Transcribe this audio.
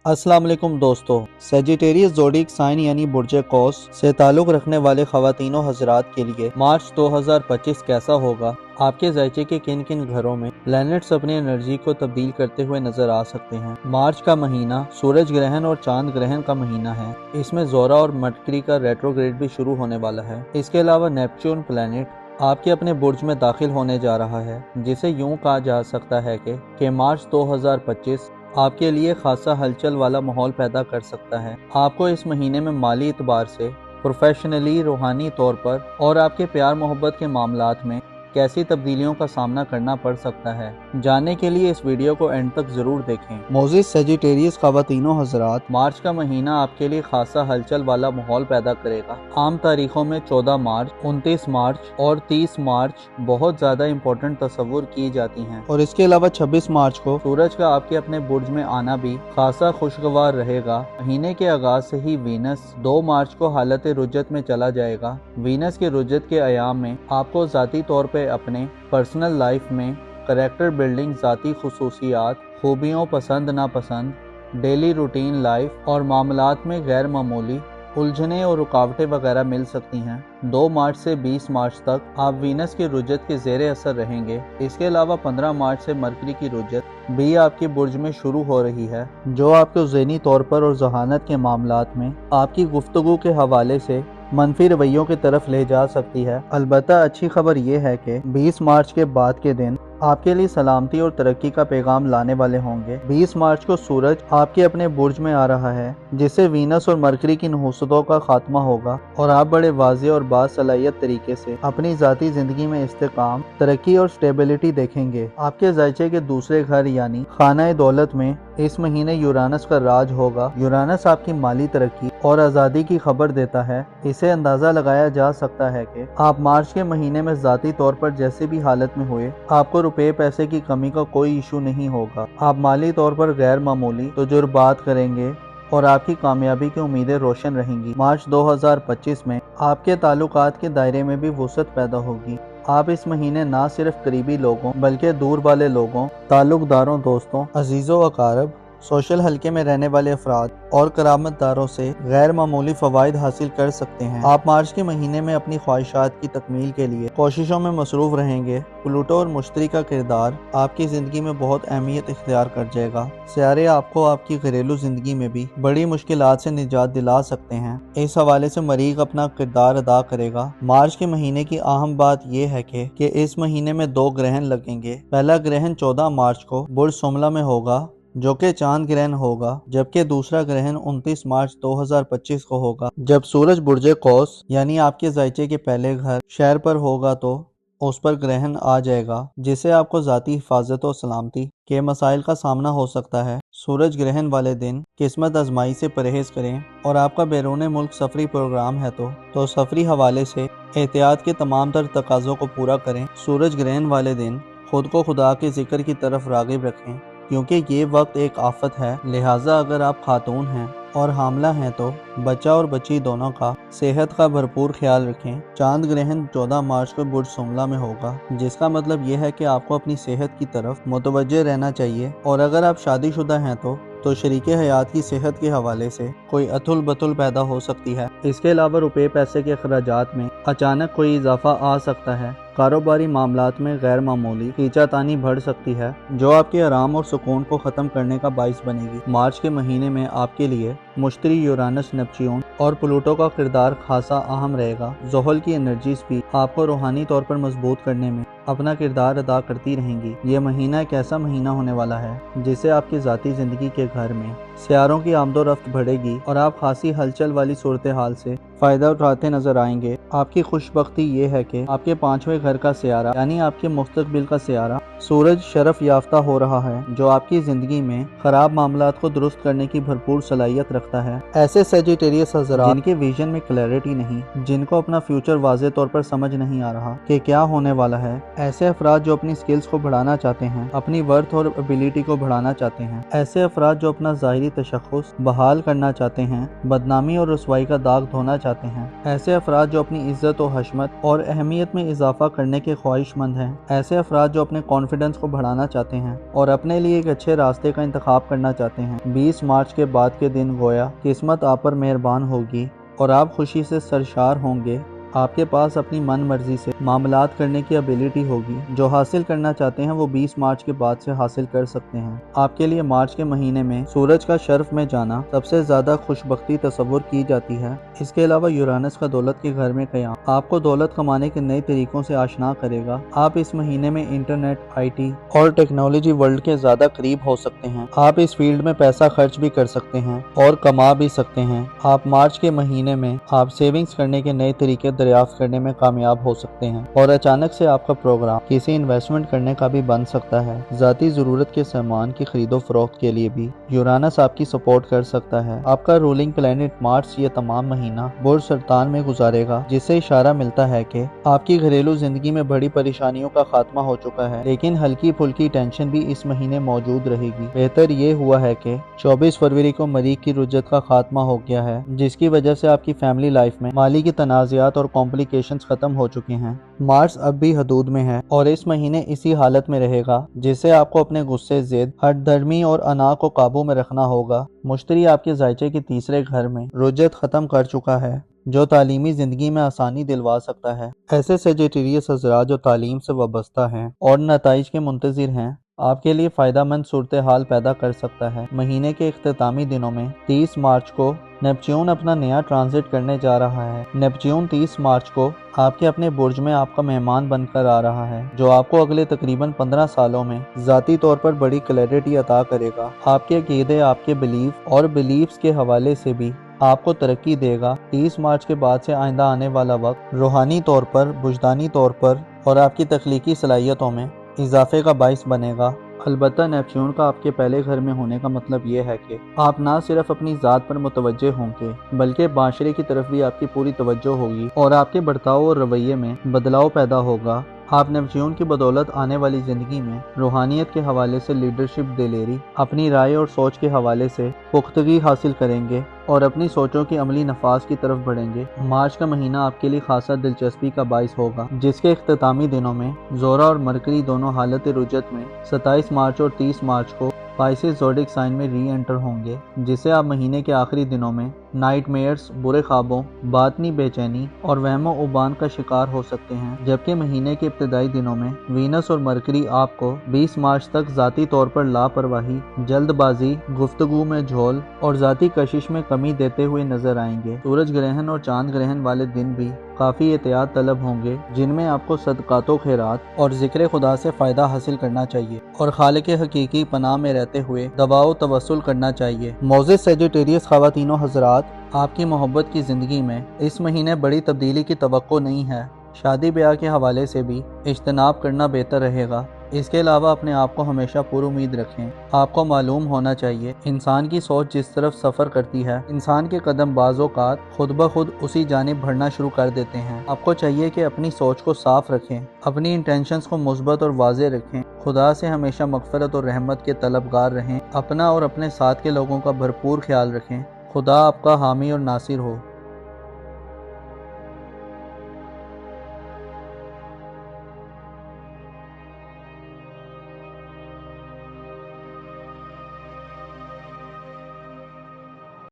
अस्सलाम वालेकुम दोस्तों। सेजिटेरियस ज़ोडिक साइन यानी बुर्ज कौस से ताल्लुक़ रखने वाले ख़वातीनो हज़रात के लिए मार्च 2025 कैसा होगा। आपके ज़ायचे के किन किन घरों में प्लैनेट्स अपनी एनर्जी को तब्दील करते हुए नजर आ सकते हैं। मार्च का महीना सूरज ग्रहण और चांद ग्रहण का महीना है। इसमें ज़ोरा और मर्करी का रेट्रोग्रेड भी शुरू होने वाला है। इसके अलावा नेपच्यून प्लैनेट आपके अपने बुर्ज में दाखिल होने जा रहा है, जिसे यूं कहा जा सकता है कि मार्च 2025 आपके लिए खासा हलचल वाला माहौल पैदा कर सकता है। आपको इस महीने में माली एतबार से, प्रोफेशनली, रूहानी तौर पर और आपके प्यार मोहब्बत के मामलात में कैसी तब्दीलियों का सामना करना पड़ सकता है। जानने के लिए इस वीडियो को एंड तक जरूर देखें। मोजिस सेजिटेरियस ख़वातीनो हज़रात, मार्च का महीना आपके लिए खासा हलचल वाला माहौल पैदा करेगा। आम तारीखों में 14 मार्च, 29 मार्च और 30 मार्च बहुत ज्यादा इम्पोर्टेंट तस्वुर की जाती हैं और इसके अलावा 26 मार्च को सूरज का आपके अपने बुर्ज में आना भी खासा खुशगवार रहेगा। महीने के आगाज से ही वीनस 2 मार्च को हालत रुजत में चला जाएगा। वीनस के रुजत के अयाम में आपको ज़ाती तौर पे अपने पर्सनल लाइफ में करैक्टर बिल्डिंग, ज़ाती खुसूसियात, खूबियों, पसंद नापसंद, डेली रूटीन लाइफ और मामलात में गैर मामूली उलझने और रुकावटें वगैरह मिल सकती हैं। 2 मार्च से 20 मार्च तक आप वीनस के रुजत के ज़ेरे असर रहेंगे। इसके अलावा 15 मार्च से मरकरी की रुजत भी आपके बुर्ज में शुरू हो रही है, जो आपको ज़हनी तौर पर और जहानत के मामलात में आपकी गुफ्तगू के हवाले से मनफी रवैयों की तरफ ले जा सकती है। अलबत्ता अच्छी खबर यह है कि 20 मार्च के बाद के दिन आपके लिए सलामती और तरक्की का पैगाम लाने वाले होंगे। 20 मार्च को सूरज आपके अपने बुर्ज में आ रहा है, जिससे वीनस और मरकरी की नहुसतों का खात्मा होगा और आप बड़े वाज़ेह और बासलाहियत तरीके से अपनी ज़ाती ज़िंदगी में इस्तेकाम, तरक्की और स्टेबिलिटी देखेंगे। आपके ज़ायचे के दूसरे घर यानी खाना दौलत में इस महीने यूरानस का राज होगा। यूरानस आपकी माली तरक्की और आज़ादी की खबर देता है। इसे अंदाज़ा लगाया जा सकता है कि आप मार्च के महीने में ज़ाती तौर पर जैसे भी हालत में हुए, आपको रुपए पैसे की कमी का कोई इशू नहीं होगा। आप माली तौर पर गैर मामूली तजुर्बात करेंगे और आपकी कामयाबी की उम्मीदें रोशन रहेंगी। मार्च 2025 में आपके ताल्लुकात के दायरे में भी वुसअत पैदा होगी। आप इस महीने ना सिर्फ करीबी लोगों बल्कि दूर वाले लोगों, ताल्लुकदारों, दोस्तों, अजीज़ों अकारब, सोशल हल्के में रहने वाले अफराद और करामतदारों से गैर मामूली फ़वाइद हासिल कर सकते हैं। आप मार्च के महीने में अपनी ख्वाहिशात की तकमील के लिए कोशिशों में मसरूफ रहेंगे। प्लूटो और मुश्तरी का किरदार आपकी ज़िंदगी में बहुत अहमियत इख्तियार कर जाएगा। सियारे आपको आपकी घरेलू ज़िंदगी में भी बड़ी मुश्किलात से निजात दिला सकते हैं। इस हवाले से मरीख अपना किरदार अदा करेगा। मार्च के महीने की अहम बात यह है कि इस महीने में 2 ग्रहण लगेंगे। पहला ग्रहण 14 मार्च को बुर्ज सुमला में होगा, जो कि चांद ग्रहण होगा, जबकि दूसरा ग्रहण 29 मार्च 2025 को होगा, जब सूरज बुर्ज कौस यानी आपके ज़ायचे के पहले घर शहर पर होगा तो उस पर ग्रहण आ जाएगा, जिससे आपको ज़ाती हिफाजत और सलामती के मसाइल का सामना हो सकता है। सूरज ग्रहण वाले दिन किस्मत आजमाई से परहेज करें और आपका बैरून मुल्क सफरी प्रोग्राम है तो सफरी हवाले से एहतियात के तमाम तर तकाज़ों को पूरा करें। सूरज ग्रहण वाले दिन खुद को खुदा के जिक्र की तरफ राग़िब रखें, क्योंकि ये वक्त एक आफत है। लिहाजा अगर आप खातून हैं और हामला हैं तो बच्चा और बच्ची दोनों का सेहत का भरपूर ख्याल रखें। चांद ग्रहण 14 मार्च को बुर्ज सुमला में होगा, जिसका मतलब यह है कि आपको अपनी सेहत की तरफ मुतवज्जे रहना चाहिए। और अगर आप शादीशुदा हैं तो शरीके हयात की सेहत के हवाले से कोई अतुल बतुल पैदा हो सकती है। इसके अलावा रुपए पैसे के अखराजात में अचानक कोई इजाफा आ सकता है। कारोबारी मामलात में गैर मामूली खींचातानी बढ़ सकती है, जो आपके आराम और सुकून को ख़त्म करने का बाइस बनेगी। मार्च के महीने में आपके लिए मुश्तरी, यूरानस, नेपच्यून और प्लूटो का किरदार खासा अहम रहेगा। ज़ोहल की एनर्जीज भी आपको रूहानी तौर पर मजबूत करने में अपना किरदार अदा करती रहेंगी। ये महीना एक ऐसा महीना होने वाला है जिससे आपकी ज़ाती ज़िंदगी के घर में सियारों की आमदोरफ्त बढ़ेगी और आप खासी हलचल वाली सूरत हाल से फ़ायदा उठाते नजर आएंगे। आपकी खुशबख्ती ये है कि आपके 5वें घर का सियारा यानी आपके मुस्तकबिल का सियारा सूरज शरफ याफ्ता हो रहा है, जो आपकी ज़िंदगी में ख़राब मामलात को दुरुस्त करने की भरपूर सलाहियत रखता है। ऐसे सेजिटेरियस हज़रात जिनके विजन में क्लैरिटी नहीं, जिनको अपना फ्यूचर वाज़े तौर पर समझ नहीं आ रहा कि क्या होने वाला है, ऐसे अफराद जो अपनी स्किल्स को बढ़ाना चाहते हैं, अपनी वर्थ और एबिलिटी को बढ़ाना चाहते हैं, ऐसे अफराद जो अपना ज़ाहिरी तशख़्ख़ुस बहाल करना चाहते हैं, बदनामी और रुसवाई का दाग धोना چاہتے ہیں، ایسے افراد جو اپنی عزت و حشمت اور اہمیت میں اضافہ کرنے کے خواہش مند ہیں، ایسے افراد جو اپنے کانفیڈنس کو بڑھانا چاہتے ہیں اور اپنے لیے ایک اچھے راستے کا انتخاب کرنا چاہتے ہیں۔ 20 مارچ کے بعد کے دن گویا قسمت آپ پر مہربان ہوگی اور آپ خوشی سے سرشار ہوں گے۔ آپ کے پاس اپنی من مرضی سے معاملات کرنے کی ابیلٹی ہوگی۔ جو حاصل کرنا چاہتے ہیں وہ 20 مارچ کے بعد سے حاصل کر سکتے ہیں۔ آپ کے لیے مارچ کے مہینے میں سورج کا شرف میں جانا سب سے زیادہ خوش بختی تصور کی جاتی ہے۔ اس کے علاوہ یورانس کا دولت کے گھر میں قیام آپ کو دولت کمانے کے نئے طریقوں سے آشنا کرے گا۔ آپ اس مہینے میں انٹرنیٹ، آئی ٹی اور ٹیکنالوجی ورلڈ کے زیادہ قریب ہو سکتے ہیں۔ آپ اس فیلڈ میں پیسہ خرچ بھی کر سکتے ہیں اور کما بھی سکتے ہیں۔ آپ مارچ کے مہینے میں آپ سیونگز کرنے کے نئے طریقے دریافت کرنے میں کامیاب ہو سکتے ہیں اور اچانک سے آپ کا پروگرام کسی انویسٹمنٹ کرنے کا بھی بن سکتا ہے۔ ذاتی ضرورت کے سامان کی خرید و فروخت کے لیے بھی یورانس آپ کی سپورٹ کر سکتا ہے۔ آپ کا رولنگ پلانٹ مارچ یہ تمام مہینہ برج سرطان میں گزارے گا، جس سے اشارہ ملتا ہے کہ آپ کی گھریلو زندگی میں بڑی پریشانیوں کا خاتمہ ہو چکا ہے، لیکن ہلکی پھلکی ٹینشن بھی اس مہینے موجود رہے گی۔ بہتر یہ ہوا ہے کہ 24 فروری کو مریخ کی رجت کا خاتمہ ہو گیا ہے، جس کی وجہ سے آپ کی فیملی لائف میں مالی کی تنازعات اور کمپلیکیشنز ختم ہو چکے ہیں۔ مارس اب بھی حدود میں ہے اور اس مہینے اسی حالت میں رہے گا، جس سے آپ کو اپنے غصے، ضد، ہٹ دھرمی اور انا کو قابو میں رکھنا ہوگا۔ مشتری آپ کے ذائچے کے تیسرے گھر میں رجت ختم کر چکا ہے، جو تعلیمی زندگی میں آسانی دلوا سکتا ہے۔ ایسے سیجیٹیریس حضرات جو تعلیم سے وابستہ ہیں اور نتائج کے منتظر ہیں، آپ کے لیے فائدہ مند صورتحال پیدا کر سکتا ہے۔ مہینے کے اختتامی دنوں میں 30 مارچ کو نیپچون اپنا نیا ٹرانزٹ کرنے جا رہا ہے۔ نیپچون 30 مارچ کو آپ کے اپنے برج میں آپ کا مہمان بن کر آ رہا ہے، جو آپ کو اگلے تقریباً 15 سالوں میں ذاتی طور پر بڑی کلیئرٹی عطا کرے گا۔ آپ کے عقیدے، آپ کے بلیف اور بلیفز کے حوالے سے بھی آپ کو ترقی دے گا۔ 30 مارچ کے بعد سے آئندہ آنے والا وقت روحانی طور پر، وجدانی طور پر اور آپ کی تخلیقی صلاحیتوں میں اضافے کا باعث بنے گا۔ البتہ نیپچون کا آپ کے پہلے گھر میں ہونے کا مطلب یہ ہے کہ آپ نہ صرف اپنی ذات پر متوجہ ہوں گے، بلکہ معاشرے کی طرف بھی آپ کی پوری توجہ ہوگی اور آپ کے برتاؤ اور رویے میں بدلاؤ پیدا ہوگا۔ آپ نیپچون کی بدولت آنے والی زندگی میں روحانیت کے حوالے سے لیڈرشپ، دلیری، اپنی رائے اور سوچ کے حوالے سے پختگی حاصل کریں گے اور اپنی سوچوں کے عملی نفاذ کی طرف بڑھیں گے۔ مارچ کا مہینہ آپ کے لیے خاصا دلچسپی کا باعث ہوگا، جس کے اختتامی دنوں میں زورا اور مرکری دونوں حالت رجت میں 27 مارچ اور 30 مارچ کو پائسس زوڈک سائن میں ری انٹر ہوں گے، جسے آپ مہینے کے آخری دنوں میں نائٹ میئرز، برے خوابوں، باطنی بے چینی اور وہم و عبان کا شکار ہو سکتے ہیں، جبکہ مہینے کے ابتدائی دنوں میں وینس اور مرکری آپ کو 20 مارچ تک ذاتی طور پر لاپرواہی، جلد بازی، گفتگو میں جھول اور ذاتی کشش میں کمی دیتے ہوئے نظر آئیں گے۔ سورج گرہن اور چاند گرہن والے دن بھی کافی احتیاط طلب ہوں گے، جن میں آپ کو صدقات و خیرات اور ذکر خدا سے فائدہ حاصل کرنا چاہیے اور خالق حقیقی پناہ میں رہتے ہوئے دعا و توسل کرنا چاہیے۔ معزز سیجیٹیریس خواتین و حضرات، آپ کی محبت کی زندگی میں اس مہینے بڑی تبدیلی کی توقع نہیں ہے۔ شادی بیاہ کے حوالے سے بھی اجتناب کرنا بہتر رہے گا۔ اس کے علاوہ اپنے آپ کو ہمیشہ پر امید رکھیں۔ آپ کو معلوم ہونا چاہیے، انسان کی سوچ جس طرف سفر کرتی ہے، انسان کے قدم بعض اوقات خود بخود اسی جانب بڑھنا شروع کر دیتے ہیں۔ آپ کو چاہیے کہ اپنی سوچ کو صاف رکھیں، اپنی انٹینشنز کو مثبت اور واضح رکھیں، خدا سے ہمیشہ مغفرت اور رحمت کے طلبگار رہیں، اپنا اور اپنے ساتھ کے لوگوں کا بھرپور خیال رکھیں۔ خدا آپ کا حامی اور ناصر ہو۔